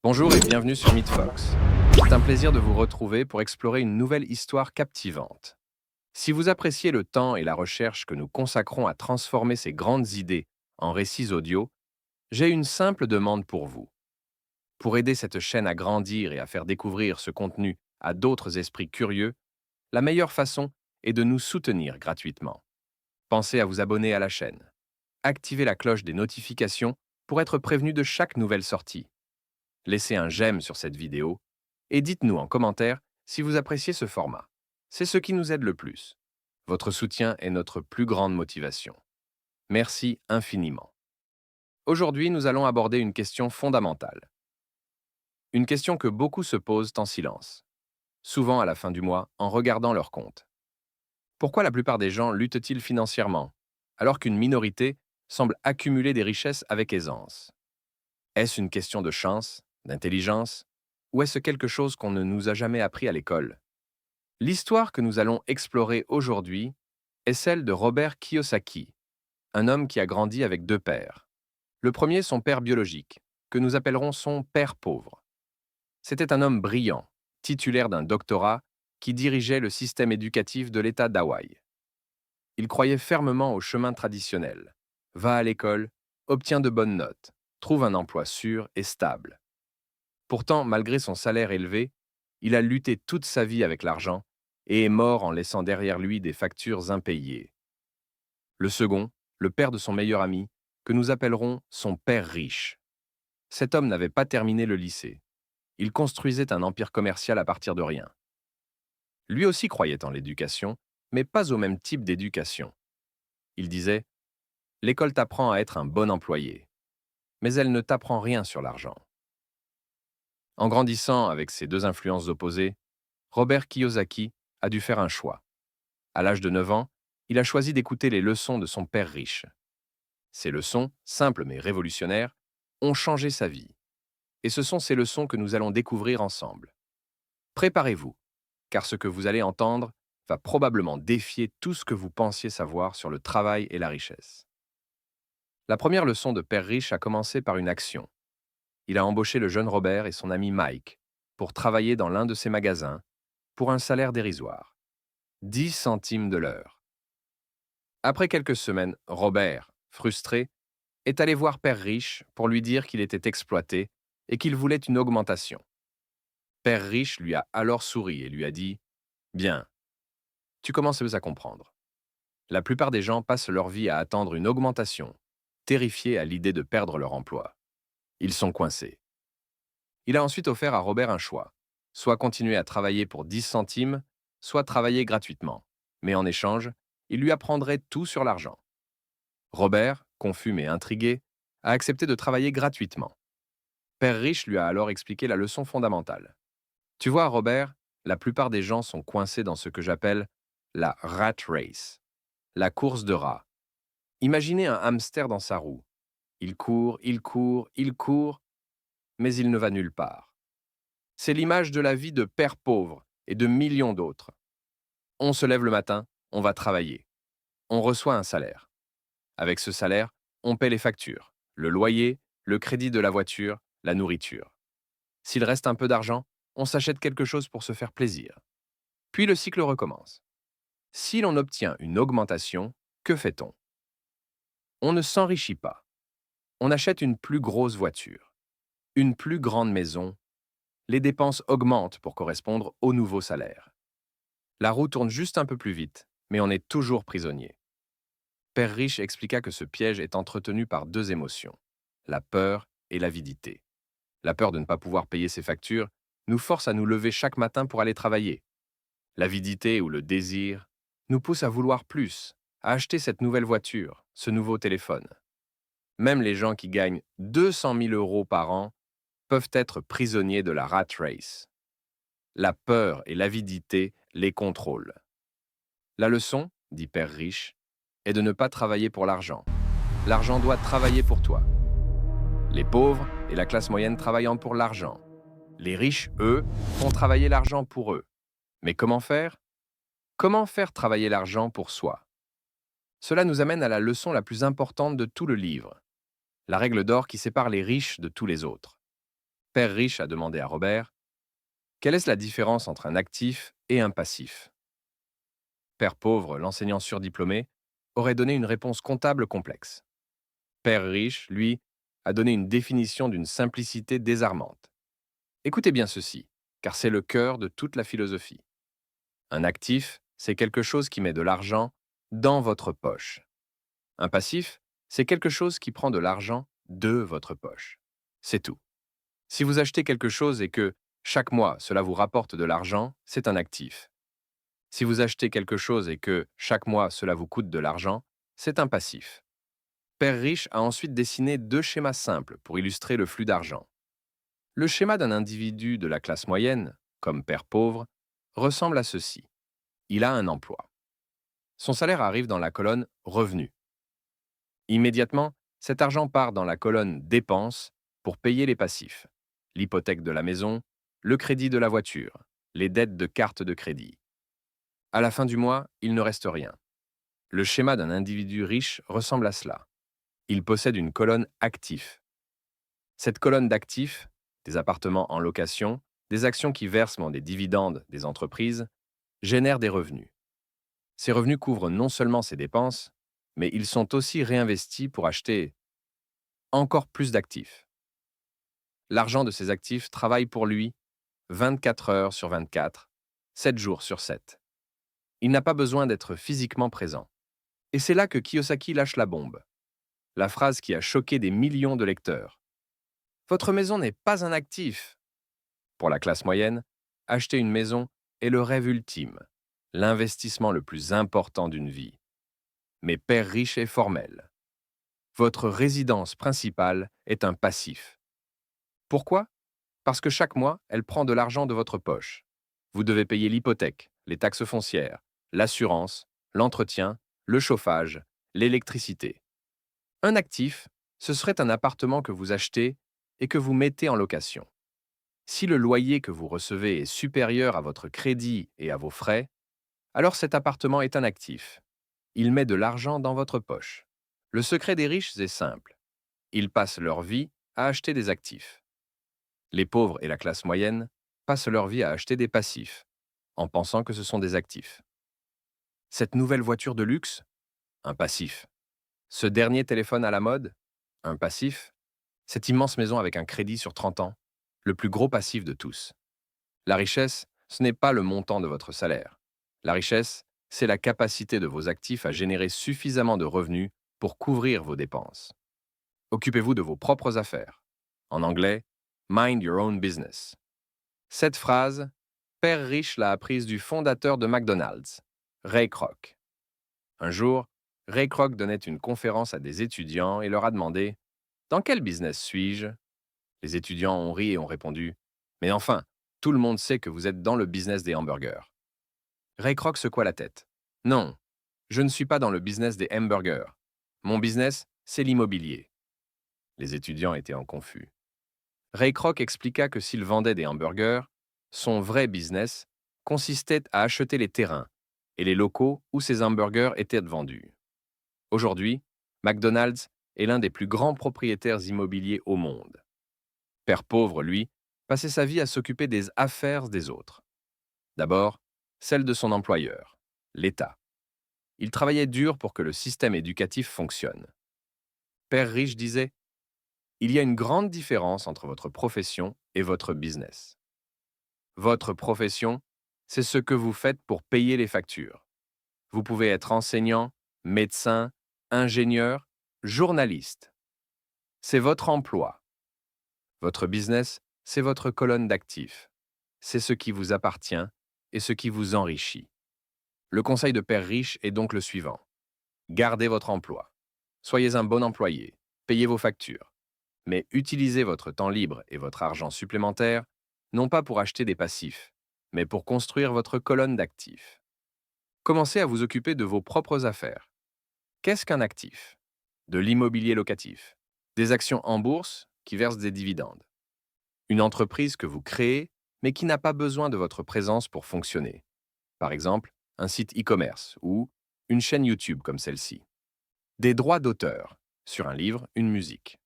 Bonjour et bienvenue sur MeetFox. C'est un plaisir de vous retrouver pour explorer une nouvelle histoire captivante. Si vous appréciez le temps et la recherche que nous consacrons à transformer ces grandes idées en récits audio, j'ai une simple demande pour vous. Pour aider cette chaîne à grandir et à faire découvrir ce contenu à d'autres esprits curieux, la meilleure façon est de nous soutenir gratuitement. Pensez à vous abonner à la chaîne. Activez la cloche des notifications pour être prévenu de chaque nouvelle sortie. Laissez un j'aime sur cette vidéo et dites-nous en commentaire si vous appréciez ce format. C'est ce qui nous aide le plus. Votre soutien est notre plus grande motivation. Merci infiniment. Aujourd'hui, nous allons aborder une question fondamentale. Une question que beaucoup se posent en silence, souvent à la fin du mois en regardant leur compte. Pourquoi la plupart des gens luttent-ils financièrement, alors qu'une minorité semble accumuler des richesses avec aisance? Est-ce une question de chance, d'intelligence, ou est-ce quelque chose qu'on ne nous a jamais appris à l'école? L'histoire que nous allons explorer aujourd'hui est celle de Robert Kiyosaki, un homme qui a grandi avec deux pères. Le premier, son père biologique, que nous appellerons son père pauvre. C'était un homme brillant, titulaire d'un doctorat, qui dirigeait le système éducatif de l'État d'Hawaï. Il croyait fermement au chemin traditionnel. Va à l'école, obtiens de bonnes notes, trouve un emploi sûr et stable. Pourtant, malgré son salaire élevé, il a lutté toute sa vie avec l'argent et est mort en laissant derrière lui des factures impayées. Le second, le père de son meilleur ami, que nous appellerons son père riche. Cet homme n'avait pas terminé le lycée. Il construisait un empire commercial à partir de rien. Lui aussi croyait en l'éducation, mais pas au même type d'éducation. Il disait: l'école t'apprend à être un bon employé, mais elle ne t'apprend rien sur l'argent. En grandissant avec ces deux influences opposées, Robert Kiyosaki a dû faire un choix. À l'âge de 9 ans, il a choisi d'écouter les leçons de son père riche. Ces leçons, simples mais révolutionnaires, ont changé sa vie. Et ce sont ces leçons que nous allons découvrir ensemble. Préparez-vous, car ce que vous allez entendre va probablement défier tout ce que vous pensiez savoir sur le travail et la richesse. La première leçon de père riche a commencé par une action. Il a embauché le jeune Robert et son ami Mike pour travailler dans l'un de ses magasins pour un salaire dérisoire. 10 centimes de l'heure. Après quelques semaines, Robert, frustré, est allé voir Père Riche pour lui dire qu'il était exploité et qu'il voulait une augmentation. Père Riche lui a alors souri et lui a dit: bien, tu commences à comprendre. La plupart des gens passent leur vie à attendre une augmentation, terrifiés à l'idée de perdre leur emploi. Ils sont coincés. Il a ensuite offert à Robert un choix, soit continuer à travailler pour 10 centimes, soit travailler gratuitement. Mais en échange, il lui apprendrait tout sur l'argent. Robert, confus mais intrigué, a accepté de travailler gratuitement. Père Riche lui a alors expliqué la leçon fondamentale. Tu vois, Robert, la plupart des gens sont coincés dans ce que j'appelle la rat race, la course de rats. Imaginez un hamster dans sa roue. Il court, il court, il court, mais il ne va nulle part. C'est l'image de la vie de pères pauvres et de millions d'autres. On se lève le matin, on va travailler. On reçoit un salaire. Avec ce salaire, on paie les factures, le loyer, le crédit de la voiture, la nourriture. S'il reste un peu d'argent, on s'achète quelque chose pour se faire plaisir. Puis le cycle recommence. Si l'on obtient une augmentation, que fait-on? On ne s'enrichit pas. On achète une plus grosse voiture, une plus grande maison. Les dépenses augmentent pour correspondre au nouveau salaire. La roue tourne juste un peu plus vite, mais on est toujours prisonnier. Père Riche expliqua que ce piège est entretenu par deux émotions, la peur et l'avidité. La peur de ne pas pouvoir payer ses factures nous force à nous lever chaque matin pour aller travailler. L'avidité ou le désir nous pousse à vouloir plus, à acheter cette nouvelle voiture, ce nouveau téléphone. Même les gens qui gagnent 200 000 euros par an peuvent être prisonniers de la rat race. La peur et l'avidité les contrôlent. La leçon, dit Père Riche, est de ne pas travailler pour l'argent. L'argent doit travailler pour toi. Les pauvres et la classe moyenne travaillant pour l'argent. Les riches, eux, font travailler l'argent pour eux. Mais comment faire? Comment faire travailler l'argent pour soi? Cela nous amène à la leçon la plus importante de tout le livre, la règle d'or qui sépare les riches de tous les autres. Père riche a demandé à Robert, quelle est la différence entre un actif et un passif? Père pauvre, l'enseignant surdiplômé, aurait donné une réponse comptable complexe. Père riche, lui, a donné une définition d'une simplicité désarmante. Écoutez bien ceci, car c'est le cœur de toute la philosophie. Un actif, c'est quelque chose qui met de l'argent dans votre poche. Un passif, c'est quelque chose qui prend de l'argent de votre poche. C'est tout. Si vous achetez quelque chose et que, chaque mois, cela vous rapporte de l'argent, c'est un actif. Si vous achetez quelque chose et que, chaque mois, cela vous coûte de l'argent, c'est un passif. Père riche a ensuite dessiné deux schémas simples pour illustrer le flux d'argent. Le schéma d'un individu de la classe moyenne, comme père pauvre, ressemble à ceci. Il a un emploi. Son salaire arrive dans la colonne Revenus. Immédiatement, cet argent part dans la colonne Dépenses pour payer les passifs, l'hypothèque de la maison, le crédit de la voiture, les dettes de carte de crédit. À la fin du mois, il ne reste rien. Le schéma d'un individu riche ressemble à cela. Il possède une colonne Actifs. Cette colonne d'actifs, des appartements en location, des actions qui versent des dividendes des entreprises, génère des revenus. Ces revenus couvrent non seulement ses dépenses, mais ils sont aussi réinvestis pour acheter encore plus d'actifs. L'argent de ces actifs travaille pour lui 24 heures sur 24, 7 jours sur 7. Il n'a pas besoin d'être physiquement présent. Et c'est là que Kiyosaki lâche la bombe. La phrase qui a choqué des millions de lecteurs. Votre maison n'est pas un actif. Pour la classe moyenne, acheter une maison est le rêve ultime, l'investissement le plus important d'une vie. Mais père riche est formel. Votre résidence principale est un passif. Pourquoi? Parce que chaque mois, elle prend de l'argent de votre poche. Vous devez payer l'hypothèque, les taxes foncières, l'assurance, l'entretien, le chauffage, l'électricité. Un actif, ce serait un appartement que vous achetez et que vous mettez en location. Si le loyer que vous recevez est supérieur à votre crédit et à vos frais, alors cet appartement est un actif. Il met de l'argent dans votre poche. Le secret des riches est simple. Ils passent leur vie à acheter des actifs. Les pauvres et la classe moyenne passent leur vie à acheter des passifs, en pensant que ce sont des actifs. Cette nouvelle voiture de luxe? Un passif. Ce dernier téléphone à la mode? Un passif. Cette immense maison avec un crédit sur 30 ans? Le plus gros passif de tous. La richesse, ce n'est pas le montant de votre salaire. La richesse, c'est la capacité de vos actifs à générer suffisamment de revenus pour couvrir vos dépenses. Occupez-vous de vos propres affaires. En anglais, Mind your own business. Cette phrase, Père riche l'a apprise du fondateur de McDonald's, Ray Kroc. Un jour, Ray Kroc donnait une conférence à des étudiants et leur a demandé « Dans quel business suis-je » Les étudiants ont ri et ont répondu « Mais enfin, tout le monde sait que vous êtes dans le business des hamburgers. » Ray Kroc secoua la tête. « Non, je ne suis pas dans le business des hamburgers. Mon business, c'est l'immobilier. » Les étudiants étaient en confus. Ray Kroc expliqua que s'il vendait des hamburgers, son vrai business consistait à acheter les terrains et les locaux où ces hamburgers étaient vendus. Aujourd'hui, McDonald's est l'un des plus grands propriétaires immobiliers au monde. Père pauvre, lui, passait sa vie à s'occuper des affaires des autres. D'abord, celle de son employeur, l'État. Il travaillait dur pour que le système éducatif fonctionne. Père riche disait « Il y a une grande différence entre votre profession et votre business. Votre profession, c'est ce que vous faites pour payer les factures. Vous pouvez être enseignant, médecin, ingénieur, journaliste. C'est votre emploi. Votre business, c'est votre colonne d'actifs. C'est ce qui vous appartient et ce qui vous enrichit. Le conseil de père riche est donc le suivant. Gardez votre emploi. Soyez un bon employé. Payez vos factures. Mais utilisez votre temps libre et votre argent supplémentaire, non pas pour acheter des passifs, mais pour construire votre colonne d'actifs. Commencez à vous occuper de vos propres affaires. Qu'est-ce qu'un actif? De l'immobilier locatif, des actions en bourse qui versent des dividendes. Une entreprise que vous créez, mais qui n'a pas besoin de votre présence pour fonctionner. Par exemple, un site e-commerce ou une chaîne YouTube comme celle-ci. Des droits d'auteur, sur un livre, une musique.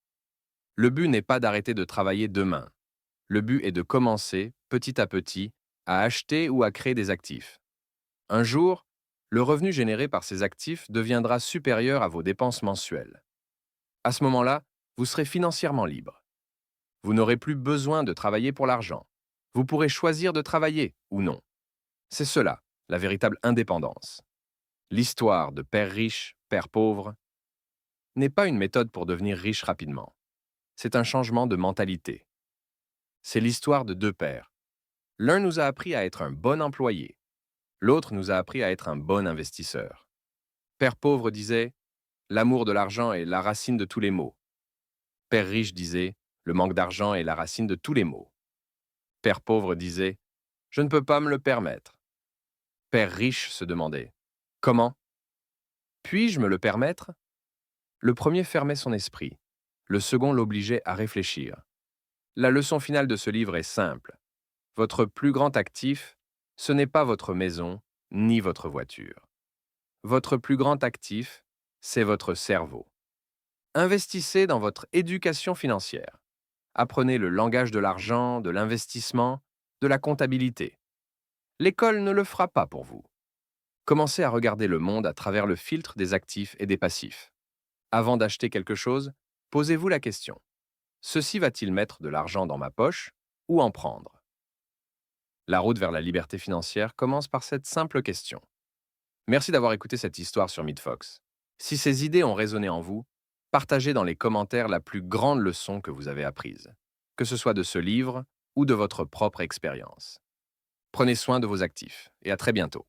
Le but n'est pas d'arrêter de travailler demain. Le but est de commencer, petit à petit, à acheter ou à créer des actifs. Un jour, le revenu généré par ces actifs deviendra supérieur à vos dépenses mensuelles. À ce moment-là, vous serez financièrement libre. Vous n'aurez plus besoin de travailler pour l'argent. Vous pourrez choisir de travailler ou non. C'est cela, la véritable indépendance. L'histoire de père riche, père pauvre n'est pas une méthode pour devenir riche rapidement. C'est un changement de mentalité. C'est l'histoire de deux pères. L'un nous a appris à être un bon employé. L'autre nous a appris à être un bon investisseur. Père pauvre disait: l'amour de l'argent est la racine de tous les maux. Père riche disait: le manque d'argent est la racine de tous les maux. Père pauvre disait: je ne peux pas me le permettre. Père riche se demandait: comment? Puis-je me le permettre? Le premier fermait son esprit. Le second l'obligeait à réfléchir. La leçon finale de ce livre est simple. Votre plus grand actif, ce n'est pas votre maison ni votre voiture. Votre plus grand actif, c'est votre cerveau. Investissez dans votre éducation financière. Apprenez le langage de l'argent, de l'investissement, de la comptabilité. L'école ne le fera pas pour vous. Commencez à regarder le monde à travers le filtre des actifs et des passifs. Avant d'acheter quelque chose, posez-vous la question: ceci va-t-il mettre de l'argent dans ma poche ou en prendre? La route vers la liberté financière commence par cette simple question. Merci d'avoir écouté cette histoire sur MeetFox. Si ces idées ont résonné en vous, partagez dans les commentaires la plus grande leçon que vous avez apprise, que ce soit de ce livre ou de votre propre expérience. Prenez soin de vos actifs et à très bientôt.